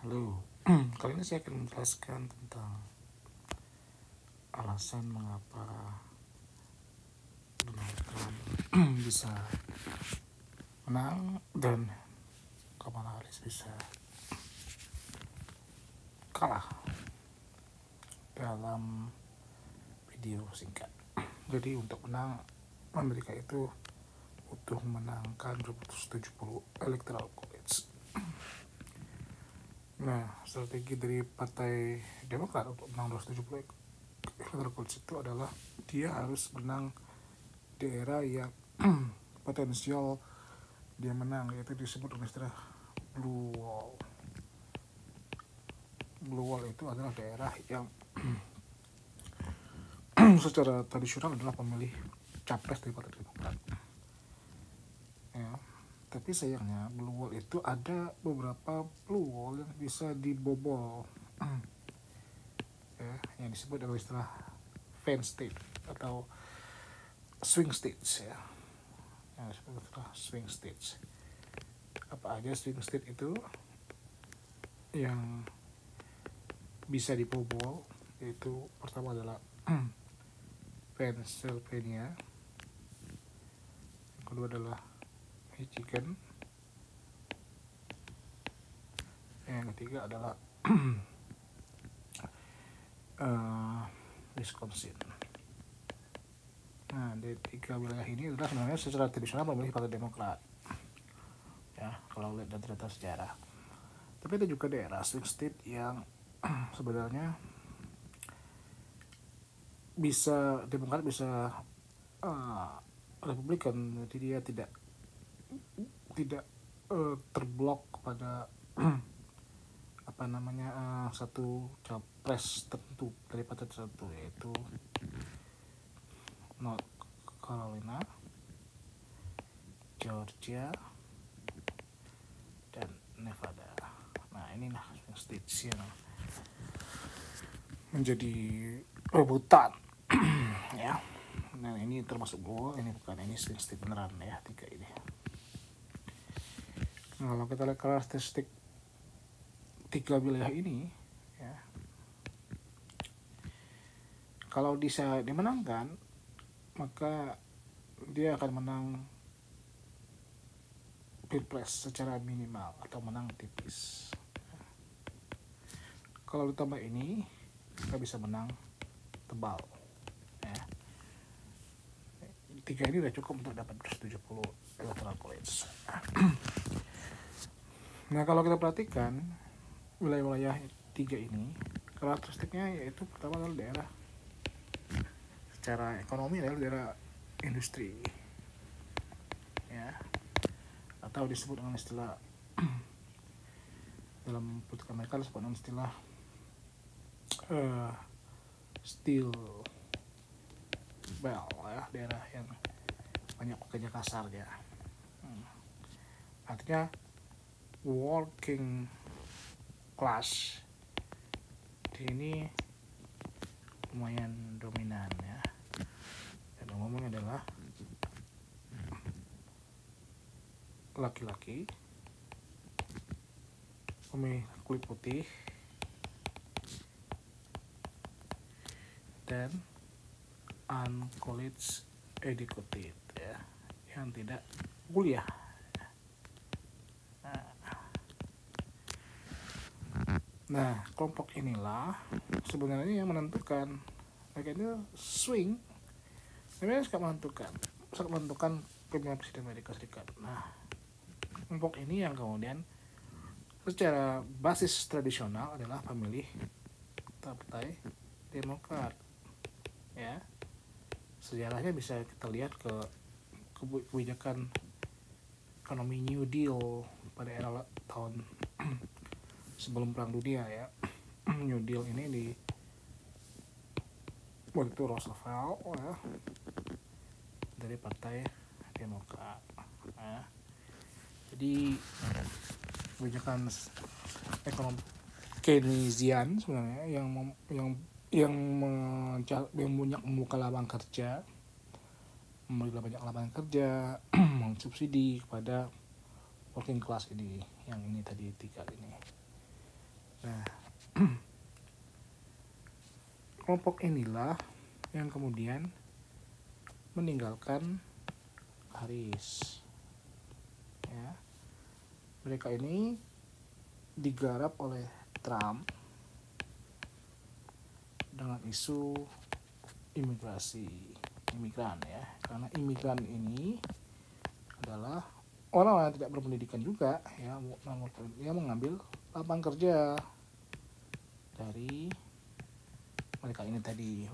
Halo, kali ini saya akan menjelaskan tentang alasan mengapa Donald Trump bisa menang dan Kamala Harris bisa kalah dalam video singkat. Jadi untuk menang, Amerika itu butuh memenangkan 270 electoral college. Nah, strategi dari Partai Demokrat untuk menang 270 electoral college itu adalah dia harus menang daerah yang potensial dia menang, yaitu disebut dengan istilah blue wall. Blue wall itu adalah daerah yang secara tradisional adalah pemilih capres dari Partai Demokrat. Ya, tapi sayangnya blue wall itu ada beberapa blue wall yang bisa dibobol. Ya, yang disebut dengan istilah fan state atau swing states ya. Yang disebut istilah swing states. Apa aja swing state itu yang bisa dibobol? Yaitu pertama adalah Pennsylvania, yang kedua adalah Michigan, yang ketiga adalah Wisconsin. Nah, di tiga wilayah ini adalah sebenarnya secara tradisional memilih Partai Demokrat. Ya, kalau lihat dari data sejarah. Tapi ada juga daerah swing state yang sebenarnya bisa Demokrat bisa Republikan, jadi dia tidak terblok pada satu capres tertentu dari partai tertentu, yaitu North Carolina, Georgia, dan Nevada. Nah, inilah states yang menjadi rebutan ya. Nah, ini termasuk blue, ini bukan, ini swing state beneran ya, tiga ini. Nah, kalau kita lihat karakteristik tiga wilayah ini ya, kalau bisa dimenangkan maka dia akan menang pilpres secara minimal atau menang tipis. Kalau ditambah ini kita bisa menang tebal ya. Tiga ini udah cukup untuk dapat 270 electoral college. Nah, kalau kita perhatikan wilayah-wilayah tiga ini, karakteristiknya yaitu pertama adalah daerah secara ekonomi adalah daerah industri ya, atau disebut dengan istilah dalam politik Amerika disebut dengan istilah steel belt ya, daerah yang banyak pekerja kasarnya. Artinya working class di ini lumayan dominan ya, dan umumnya adalah laki-laki pemilih kulit putih dan uncollege educated ya, yang tidak kuliah. Nah, kelompok inilah sebenarnya yang menentukan. Mereka ini swing, mereka sangat menentukan pemilihan presiden Amerika Serikat. Nah, kelompok ini yang kemudian secara basis tradisional adalah pemilih Partai Demokrat ya. Sejarahnya bisa kita lihat ke kebijakan ekonomi New Deal pada era tahun sebelum Perang Dunia ya. New Deal ini di waktu Roosevelt ya, dari Partai Demokrat ya. Jadi kebijakan ekonomi Keynesian sebenarnya yang membuka lapangan kerja, memberi banyak lapangan kerja, mensubsidi kepada working class ini, yang ini tadi tiga ini. kelompok inilah yang kemudian meninggalkan Harris. Ya. Mereka ini digarap oleh Trump dengan isu imigran ya, karena imigran ini adalah orang yang tidak berpendidikan juga ya, dia mengambil lapangan kerja dari mereka ini tadi,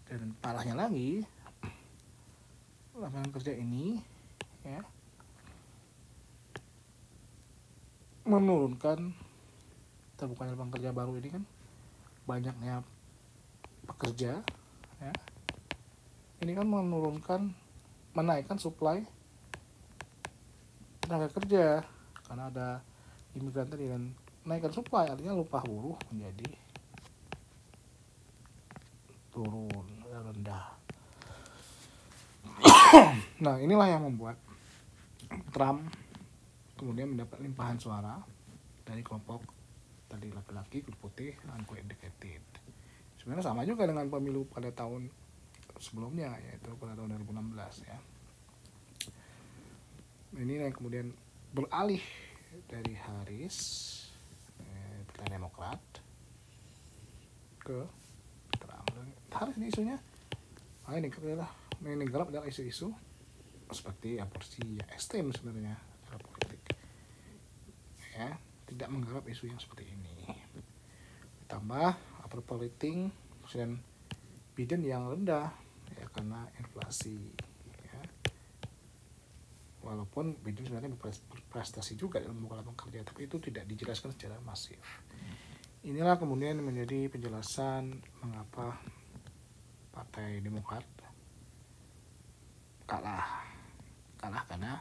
dan parahnya lagi lapangan kerja ini ya menurunkan terbukanya lapangan kerja baru ini kan banyaknya pekerja ya, ini kan menaikkan supply tenaga kerja karena ada imigran tadi, dan naikkan supply artinya upah buruh menjadi turun rendah. Nah, inilah yang membuat Trump kemudian mendapat limpahan suara dari kelompok tadi laki-laki, kulit putih, dan kulit educated. Sebenarnya sama juga dengan pemilu pada tahun sebelumnya, yaitu pada tahun 2016 ya. Ini yang kemudian beralih dari Harris, Partai Demokrat, ke Trump. Harris ini isunya, ini gelap adalah isu-isu seperti aborsi ya ekstrem sebenarnya secara politik. Ya, tidak menggarap isu yang seperti ini. Ditambah approval rating Presiden Biden yang rendah ya karena inflasi ya. Walaupun Biden sebenarnya berprestasi juga dalam membuka lapangan kerja, tapi itu tidak dijelaskan secara masif. Inilah kemudian menjadi penjelasan mengapa Partai Demokrat kalah karena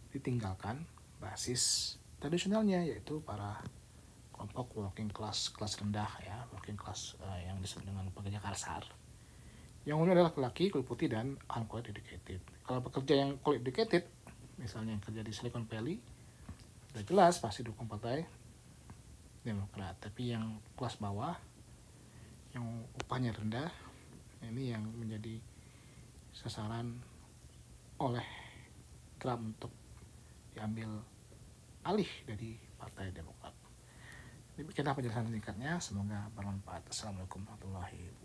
ditinggalkan basis tradisionalnya, yaitu para kelompok working class, kelas rendah ya, working class yang disebut dengan pekerja kasar, yang umumnya adalah laki-laki, kulit putih, dan unqualified educated. Kalau pekerja yang qualified educated, misalnya yang kerja di Silicon Valley, sudah jelas pasti dukung Partai Demokrat. Tapi yang kelas bawah, yang upahnya rendah, ini yang menjadi sasaran oleh Trump untuk diambil alih dari Partai Demokrat. Demikianlah penjelasan singkatnya, semoga bermanfaat. Assalamualaikum warahmatullahi wabarakatuh.